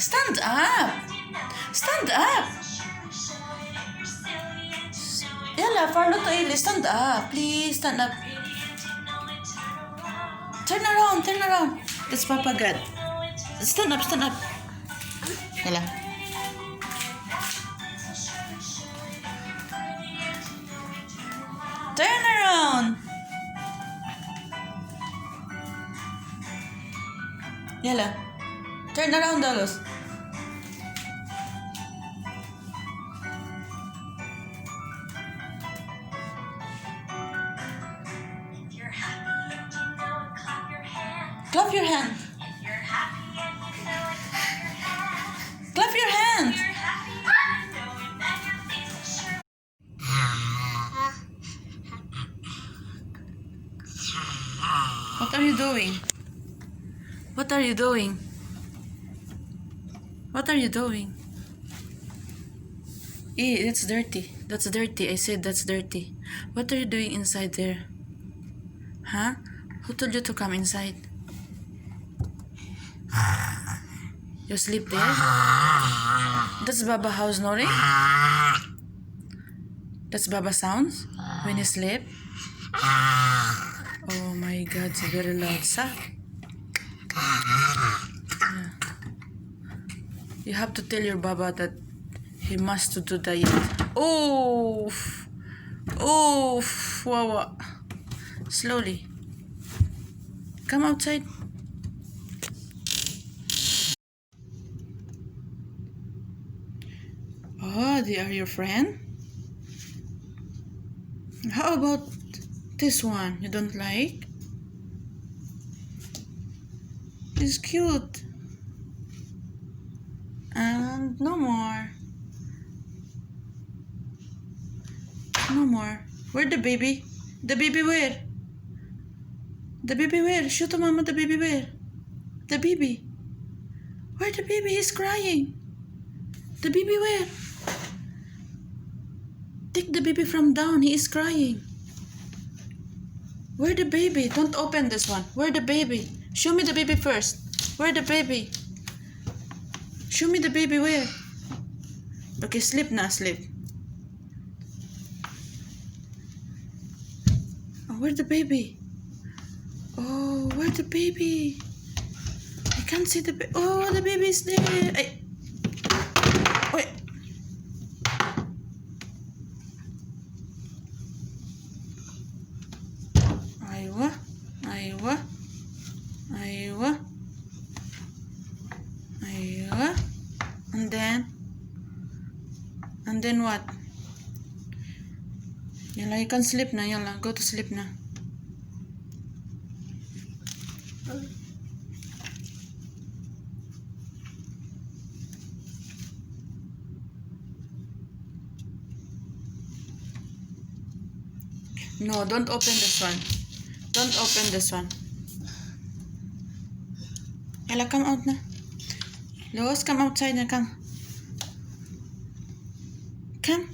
Stand up! Stand up! Yalla, Farlo to Eli, stand up. Please, stand up. Turn around, turn around. That's Papa God. Stand up, stand up. Yalla. Turn around. Yalla. Turn around, Dalos. Clap your hand. Clap your hand. What are you doing? What are you doing? What are you doing? That's dirty. That's dirty. I said that's dirty. What are you doing inside there? Huh? Who told you to come inside? You sleep there? That's Baba house snoring? That's Baba sounds when you sleep? Oh my God, it's very loud. Sa? Yeah. You have to tell your Baba that he must to do diet. Oh! Oh! Wawa. Slowly. Come outside. Oh, they are your friend? How about this one? You don't like? He's cute. And no more. No more. Where the baby? The baby where? The baby where? Show to Mama the baby where? The baby. Where the baby? He's crying. The baby where? Take the baby from down. He is crying. Where the baby? Don't open this one. Where the baby? Show me the baby first. Where the baby? Show me the baby where? Okay, sleep na, sleep. Oh, where the baby? Oh, where the baby? I can't see the baby. Oh, the baby is there. Wait. Aywa. Aywa. Aywa. Aywa. And then what? Yalla, you can sleep na. Yalla, go to sleep na. No, don't open this one. Don't open this one. Yalla, come out na. Lois, come outside na, come. Come.